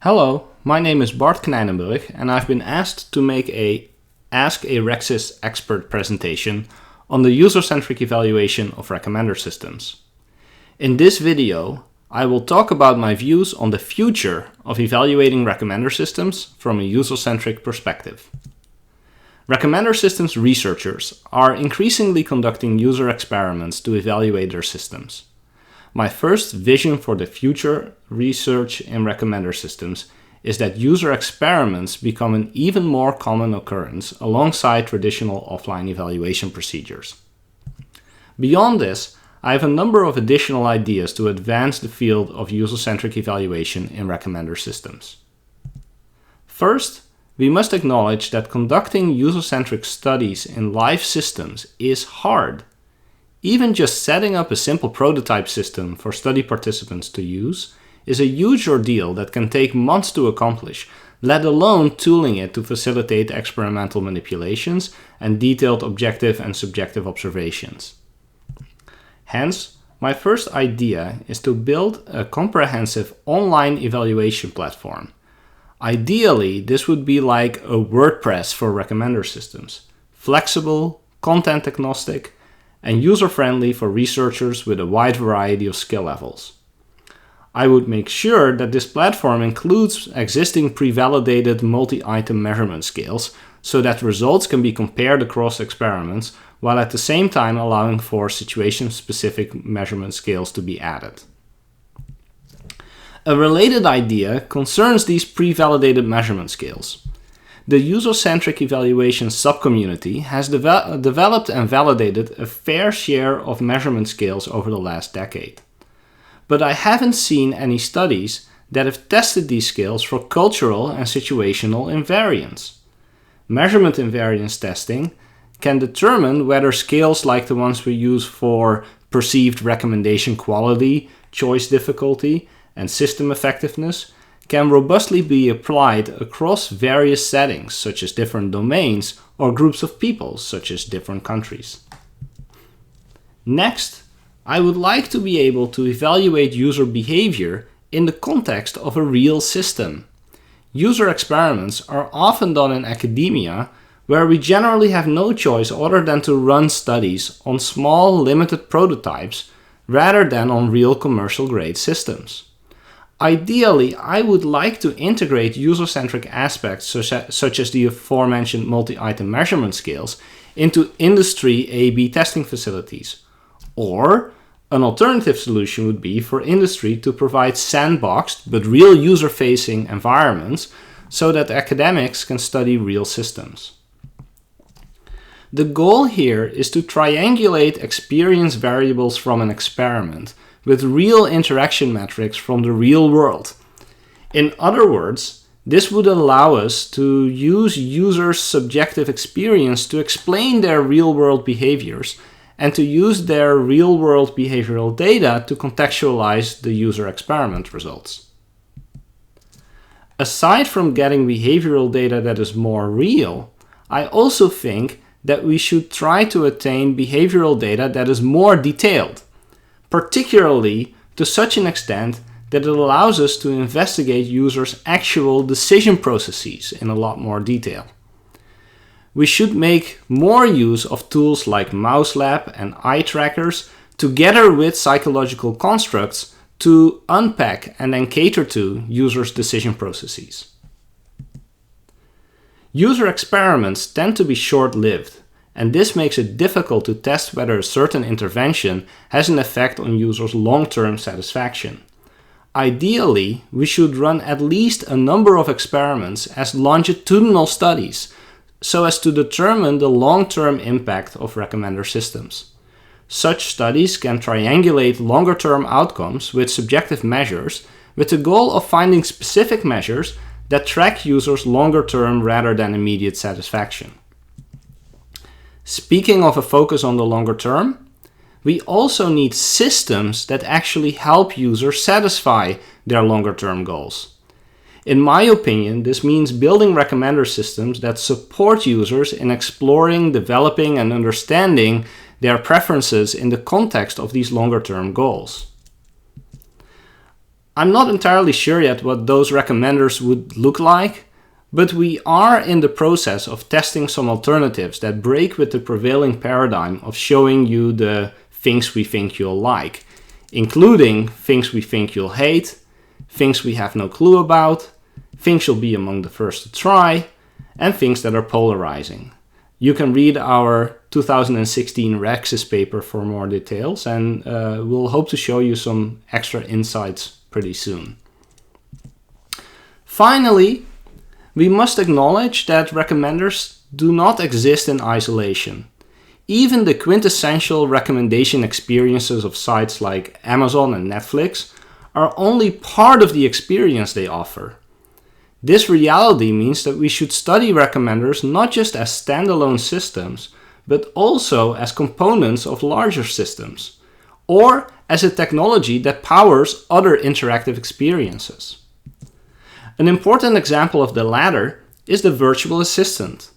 Hello, my name is Bart Knijnenburg and I've been asked to make a Ask A RecSys Expert presentation on the user-centric evaluation of recommender systems. In this video, I will talk about my views on the future of evaluating recommender systems from a user-centric perspective. Recommender systems researchers are increasingly conducting user experiments to evaluate their systems. My first vision for the future research in recommender systems is that user experiments become an even more common occurrence alongside traditional offline evaluation procedures. Beyond this, I have a number of additional ideas to advance the field of user-centric evaluation in recommender systems. First, we must acknowledge that conducting user-centric studies in live systems is hard. Even just setting up a simple prototype system for study participants to use is a huge ordeal that can take months to accomplish, let alone tooling it to facilitate experimental manipulations and detailed objective and subjective observations. Hence, my first idea is to build a comprehensive online evaluation platform. Ideally, this would be like a WordPress for recommender systems, flexible, content agnostic, and user-friendly for researchers with a wide variety of skill levels. I would make sure that this platform includes existing pre-validated multi-item measurement scales so that results can be compared across experiments while at the same time allowing for situation-specific measurement scales to be added. A related idea concerns these pre-validated measurement scales. The user-centric evaluation subcommunity has developed and validated a fair share of measurement scales over the last decade. But I haven't seen any studies that have tested these scales for cultural and situational invariance. Measurement invariance testing can determine whether scales like the ones we use for perceived recommendation quality, choice difficulty, and system effectiveness can robustly be applied across various settings, such as different domains, or groups of people, such as different countries. Next, I would like to be able to evaluate user behavior in the context of a real system. User experiments are often done in academia, where we generally have no choice other than to run studies on small, limited prototypes rather than on real commercial-grade systems. Ideally, I would like to integrate user-centric aspects such as the aforementioned multi-item measurement scales into industry A/B testing facilities. Or an alternative solution would be for industry to provide sandboxed but real user-facing environments so that academics can study real systems. The goal here is to triangulate experience variables from an experiment with real interaction metrics from the real world. In other words, this would allow us to use users' subjective experience to explain their real-world behaviors and to use their real-world behavioral data to contextualize the user experiment results. Aside from getting behavioral data that is more real, I also think that we should try to attain behavioral data that is more detailed, particularly to such an extent that it allows us to investigate users' actual decision processes in a lot more detail. We should make more use of tools like mouse lab and eye trackers together with psychological constructs to unpack and then cater to users' decision processes. User experiments tend to be short-lived, and this makes it difficult to test whether a certain intervention has an effect on users' long-term satisfaction. Ideally, we should run at least a number of experiments as longitudinal studies so as to determine the long-term impact of recommender systems. Such studies can triangulate longer-term outcomes with subjective measures with the goal of finding specific measures that track users' longer-term rather than immediate satisfaction. Speaking of a focus on the longer term, we also need systems that actually help users satisfy their longer term goals. In my opinion, this means building recommender systems that support users in exploring, developing, and understanding their preferences in the context of these longer term goals. I'm not entirely sure yet what those recommenders would look like, but we are in the process of testing some alternatives that break with the prevailing paradigm of showing you the things we think you'll like, including things we think you'll hate, things we have no clue about, things you'll be among the first to try, and things that are polarizing. You can read our 2016 RecSys paper for more details, and we'll hope to show you some extra insights pretty soon. Finally, we must acknowledge that recommenders do not exist in isolation. Even the quintessential recommendation experiences of sites like Amazon and Netflix are only part of the experience they offer. This reality means that we should study recommenders not just as standalone systems, but also as components of larger systems, or as a technology that powers other interactive experiences. An important example of the latter is the virtual assistant.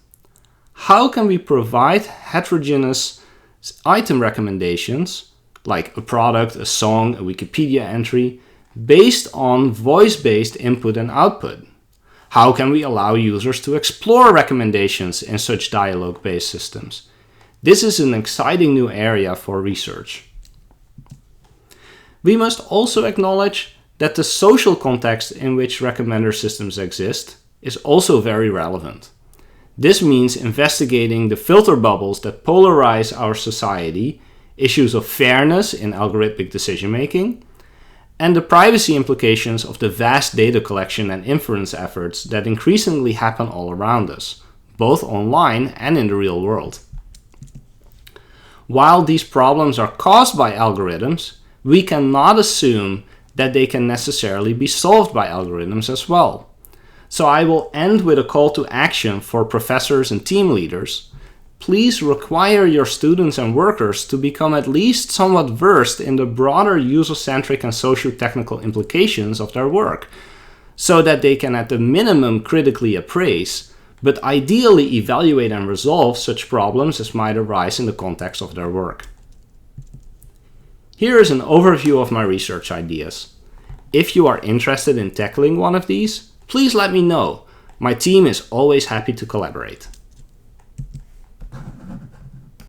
How can we provide heterogeneous item recommendations, like a product, a song, a Wikipedia entry, based on voice-based input and output? How can we allow users to explore recommendations in such dialogue-based systems? This is an exciting new area for research. We must also acknowledge that the social context in which recommender systems exist is also very relevant. This means investigating the filter bubbles that polarize our society, issues of fairness in algorithmic decision-making, and the privacy implications of the vast data collection and inference efforts that increasingly happen all around us, both online and in the real world. While these problems are caused by algorithms, we cannot assume that they can necessarily be solved by algorithms as well. So I will end with a call to action for professors and team leaders. Please require your students and workers to become at least somewhat versed in the broader user-centric and socio-technical implications of their work, so that they can at the minimum critically appraise, but ideally evaluate and resolve such problems as might arise in the context of their work. Here is an overview of my research ideas. If you are interested in tackling one of these, please let me know. My team is always happy to collaborate.